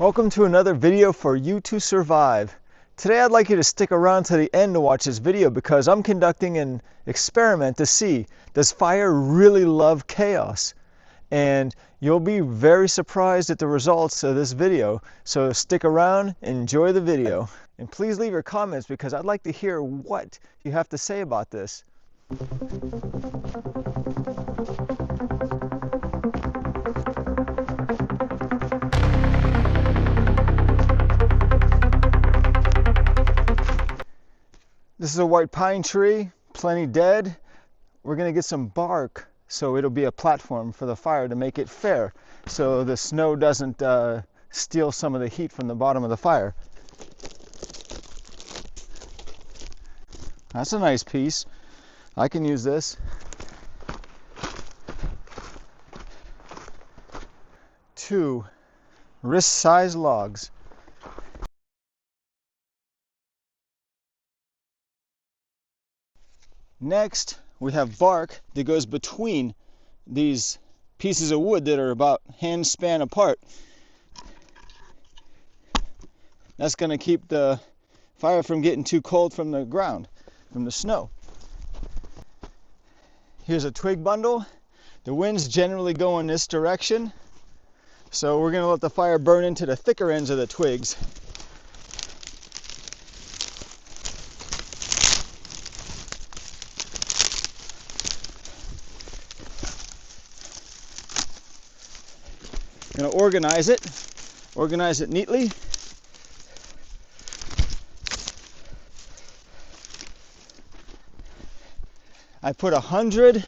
Welcome to another video for you to survive. Today I'd like you to stick around to the end to watch this video because I'm conducting an experiment to see, does fire really love chaos? And you'll be very surprised at the results of this video. So stick around and enjoy the video. And please leave your comments because I'd like to hear what you have to say about this. This is a white pine tree, plenty dead. We're gonna get some bark so it'll be a platform for the fire to make it fair, so the snow doesn't steal some of the heat from the bottom of the fire. That's a nice piece. I can use this. 2 wrist-sized logs. Next, we have bark that goes between these pieces of wood that are about hand span apart. That's going to keep the fire from getting too cold from the ground, from the snow. Here's a twig bundle. The winds generally go in this direction, so we're going to let the fire burn into the thicker ends of the twigs. I'm going to organize it neatly. I put 100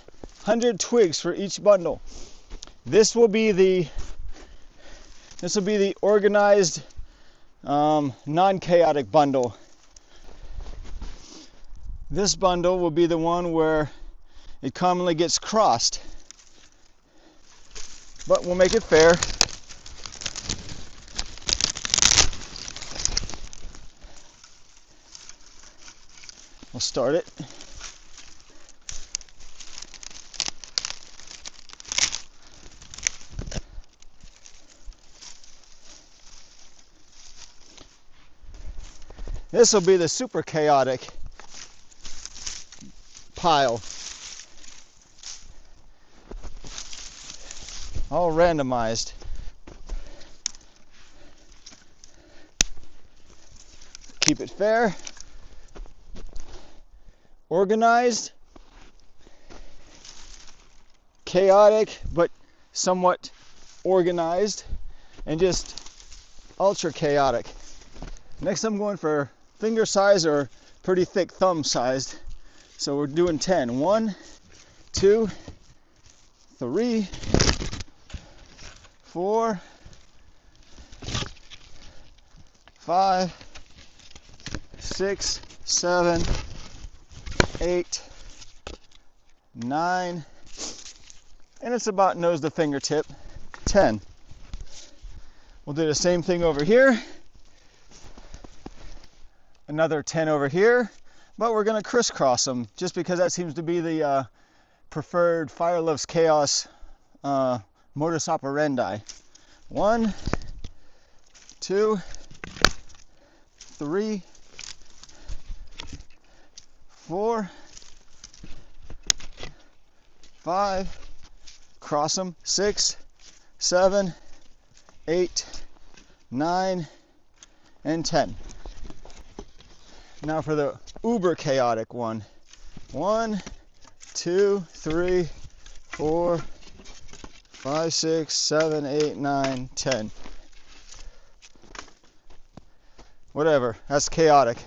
twigs for each bundle. This will be the organized, non-chaotic bundle. This bundle will be the one where it commonly gets crossed, but we'll make it fair. We'll start it. This will be the super chaotic pile. All randomized. Keep it fair. Organized, chaotic, but somewhat organized, and just ultra chaotic. Next I'm going for finger size or pretty thick thumb sized. So we're doing 10. 1, 2, 3, 4, 5, 6, 7, 8, 9, and it's about nose to fingertip. 10. We'll do the same thing over here. Another 10 over here, but we're going to crisscross them just because that seems to be the preferred fire loves chaos modus operandi. 1, 2, 3, 4, 5, cross them, 6, 7, 8, 9, and 10. Now for the uber chaotic one. 1, 2, 3, 4, 5, 6, 7, 8, 9, 10. Whatever, that's chaotic.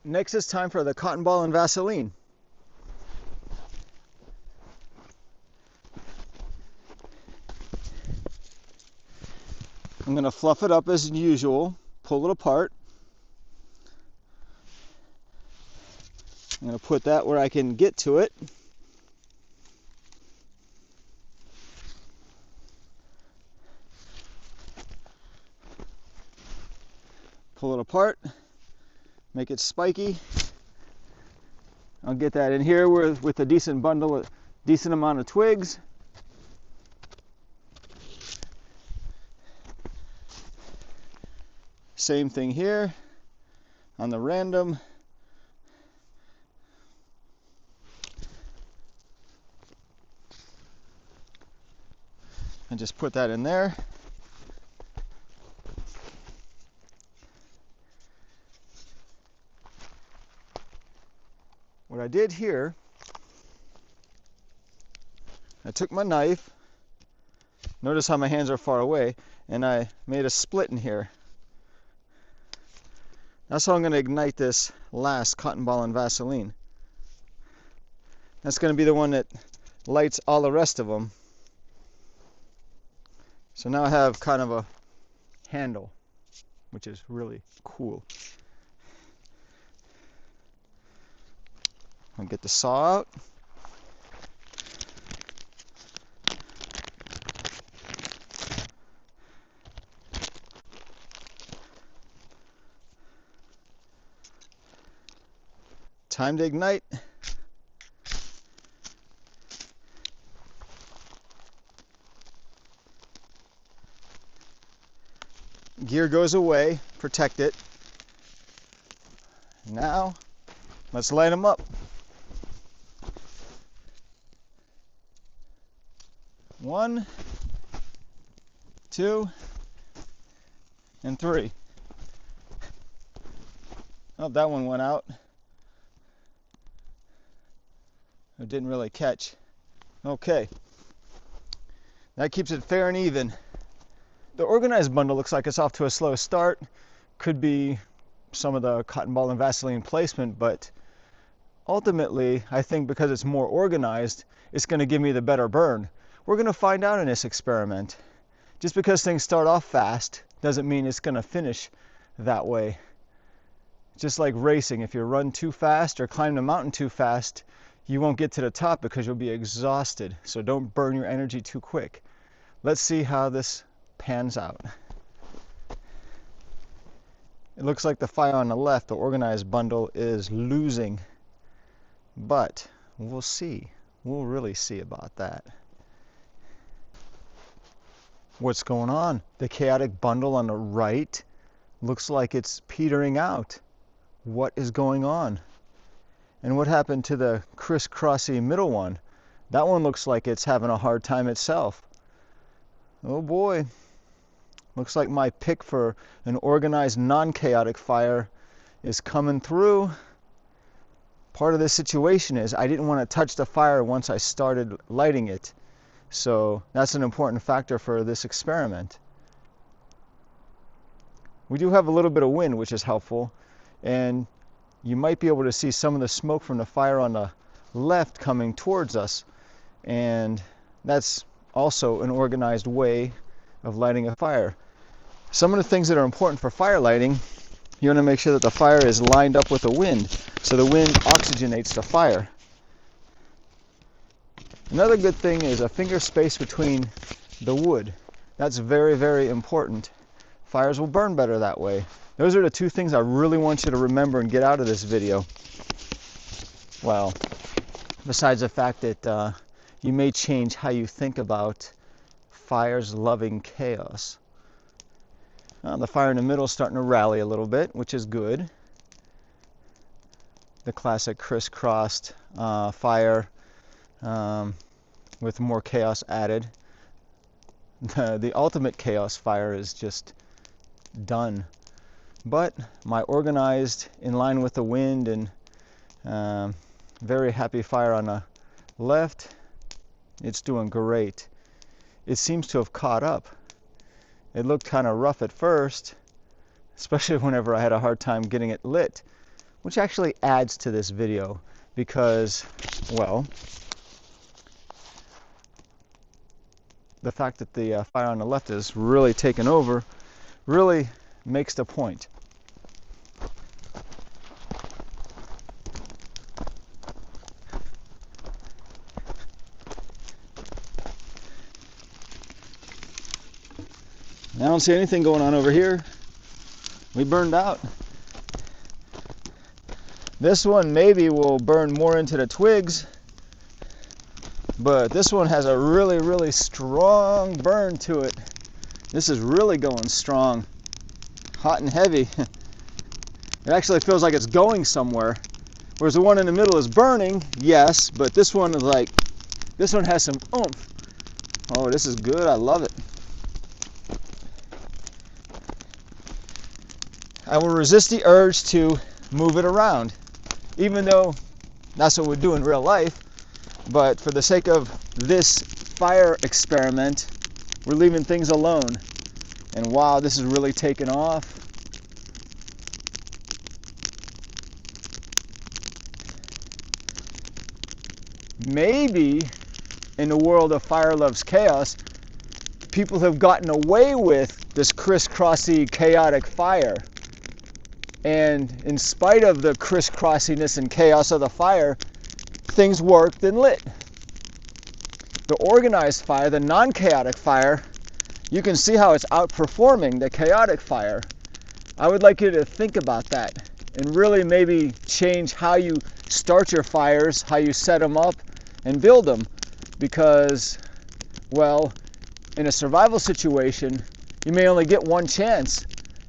Next it's time for the cotton ball and Vaseline. I'm going to fluff it up as usual, pull it apart. I'm going to put that where I can get to it. Pull it apart, make it spiky. I'll get that in here with a decent bundle, a decent amount of twigs. Same thing here on the random. And just put that in there. What I did here, I took my knife, notice how my hands are far away, and I made a split in here. That's how I'm going to ignite this last cotton ball and Vaseline. That's going to be the one that lights all the rest of them. So now I have kind of a handle, which is really cool. I'll get the saw out. Time to ignite. Gear goes away, protect it. Now, let's light them up. 1, 2, and 3. Oh, that one went out. It didn't really catch. Okay. That keeps it fair and even. The organized bundle looks like it's off to a slow start. Could be some of the cotton ball and Vaseline placement, but ultimately, I think because it's more organized, it's going to give me the better burn. We're going to find out in this experiment. Just because things start off fast doesn't mean it's going to finish that way. Just like racing, if you run too fast or climb the mountain too fast, you won't get to the top because you'll be exhausted. So don't burn your energy too quick. Let's see how this pans out. It looks like the fire on the left, the organized bundle, is losing. But we'll see. We'll really see about that. What's going on? The chaotic bundle on the right looks like it's petering out. What is going on? And what happened to the crisscrossy middle one? That one looks like it's having a hard time itself. Oh boy. Looks like my pick for an organized, non-chaotic fire is coming through. Part of this situation is I didn't want to touch the fire once I started lighting it. So that's an important factor for this experiment. We do have a little bit of wind, which is helpful. And you might be able to see some of the smoke from the fire on the left coming towards us. And that's also an organized way of lighting a fire. Some of the things that are important for fire lighting, you want to make sure that the fire is lined up with the wind, so the wind oxygenates the fire. Another good thing is a finger space between the wood. That's very, very important. Fires will burn better that way. Those are the two things I really want you to remember and get out of this video. Well, besides the fact that you may change how you think about fires loving chaos. The fire in the middle is starting to rally a little bit, which is good. The classic crisscrossed fire with more chaos added. The ultimate chaos fire is just done. But my organized, in line with the wind, and very happy fire on the left, it's doing great. It seems to have caught up. It looked kind of rough at first, especially whenever I had a hard time getting it lit, which actually adds to this video because, well, the fact that the fire on the left is really taken over really makes the point. I don't see anything going on over here. We burned out. This one maybe will burn more into the twigs, but this one has a really, really strong burn to it. This is really going strong. hot and heavy. It actually feels like it's going somewhere. Whereas the one in the middle is burning, yes, but this one is like, this one has some oomph. Oh, this is good, I love it. I will resist the urge to move it around, even though that's what we do in real life. But for the sake of this fire experiment, we're leaving things alone. And wow, this is really taking off. Maybe in the world of Fire Loves Chaos, people have gotten away with this crisscrossy, chaotic fire. And in spite of the crisscrossiness and chaos of the fire, things worked and lit. The organized fire, the non-chaotic fire, you can see how it's outperforming the chaotic fire. I would like you to think about that and really maybe change how you start your fires, how you set them up and build them. Because, well, in a survival situation, you may only get one chance.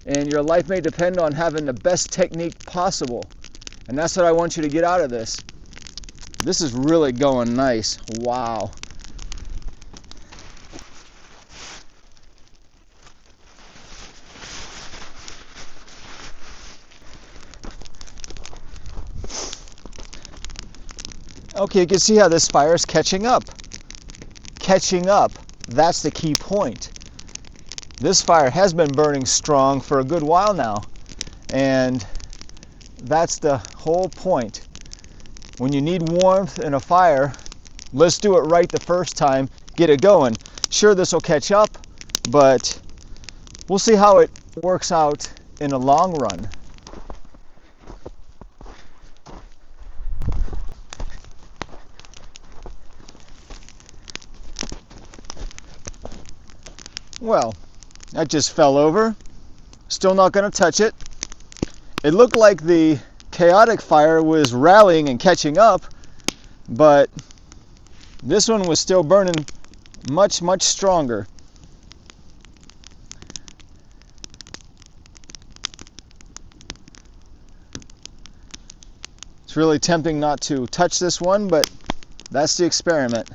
And your life may depend on having the best technique possible. And that's what I want you to get out of this. This is really going nice. Wow. Okay, you can see how this fire is catching up. Catching up. That's the key point. This fire has been burning strong for a good while now, and that's the whole point. When you need warmth in a fire, let's do it right the first time, get it going. Sure, this will catch up, but we'll see how it works out in the long run. Well, that just fell over. Still not going to touch it. It looked like the chaotic fire was rallying and catching up, but this one was still burning much, much stronger. It's really tempting not to touch this one, but that's the experiment.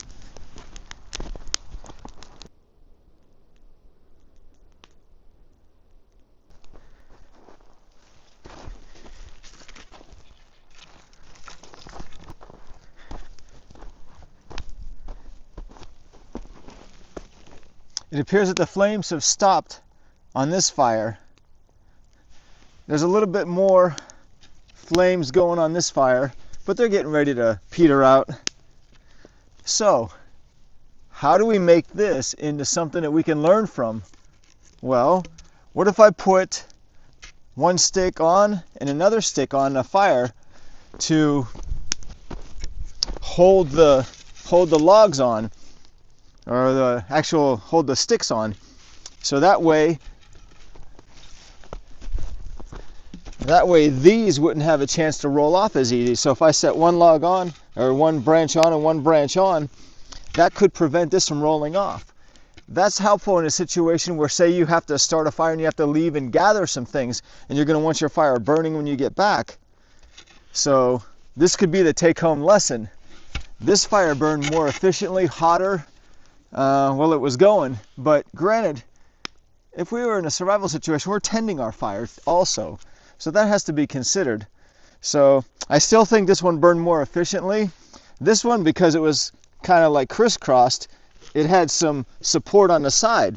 It appears that the flames have stopped on this fire. There's a little bit more flames going on this fire, but they're getting ready to peter out. So, how do we make this into something that we can learn from? Well, what if I put one stick on and another stick on a fire to hold the logs on, or hold the sticks on, so that way these wouldn't have a chance to roll off as easy. So if I set one log on, or one branch on and one branch on, that could prevent this from rolling off. That's helpful in a situation where, say, you have to start a fire and you have to leave and gather some things, and you're going to want your fire burning when you get back. So this could be the take-home lesson. This fire burned more efficiently, hotter, well, it was going, but granted, if we were in a survival situation, we're tending our fire also, so that has to be considered. So I still think this one burned more efficiently. This one, because it was kind of like crisscrossed, it had some support on the side,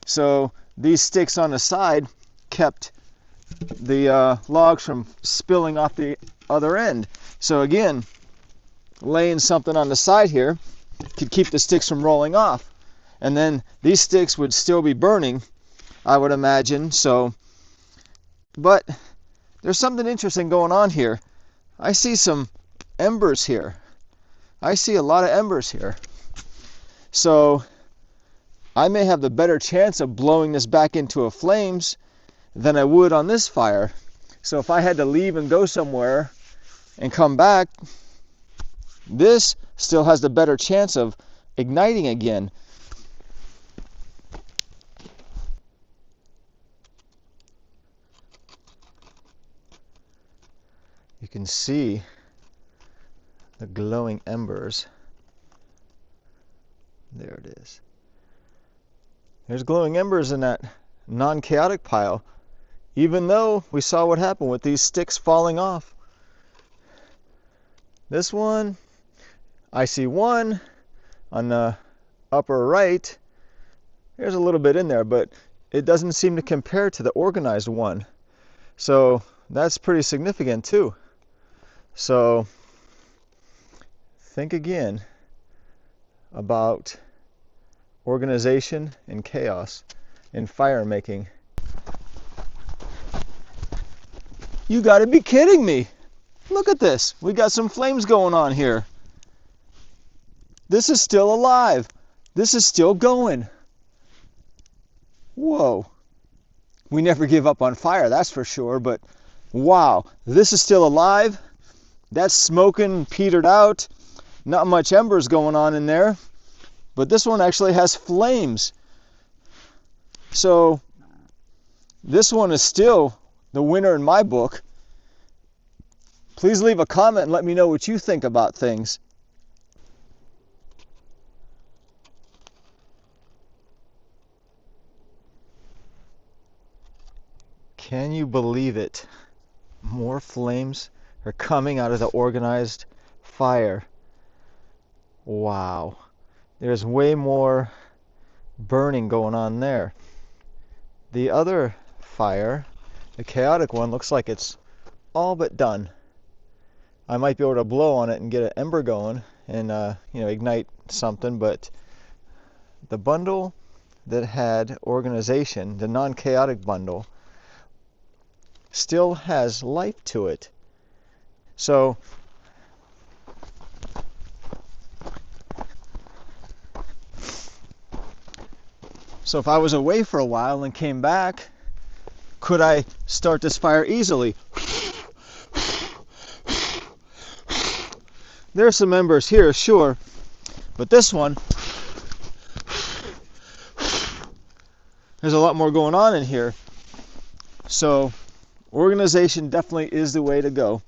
so these sticks on the side kept the logs from spilling off the other end. So again, laying something on the side here could keep the sticks from rolling off, and then these sticks would still be burning, I would imagine. So, but there's something interesting going on here. I see some embers here. I see a lot of embers here. So I may have the better chance of blowing this back into a flames than I would on this fire. So if I had to leave and go somewhere and come back, this still has the better chance of igniting again. You can see the glowing embers. There it is. There's glowing embers in that non-chaotic pile, even though we saw what happened with these sticks falling off. This one, I see one on the upper right. There's a little bit in there, but it doesn't seem to compare to the organized one. So that's pretty significant too. So think again about organization and chaos in fire making. You gotta be kidding me! Look at this. We got some flames going on here. This is still alive. This is still going. Whoa. We never give up on fire, that's for sure, but wow, this is still alive. That's smoking, petered out. Not much embers going on in there, but this one actually has flames. So this one is still the winner in my book. Please leave a comment and let me know what you think about things. Can you believe it? More flames are coming out of the organized fire. Wow. There's way more burning going on there. The other fire, the chaotic one, looks like it's all but done. I might be able to blow on it and get an ember going and ignite something, but the bundle that had organization, the non-chaotic bundle, still has life to it. So if I was away for a while and came back, could I start this fire easily? There's some embers here, sure, but this one, there's a lot more going on in here. So organization definitely is the way to go.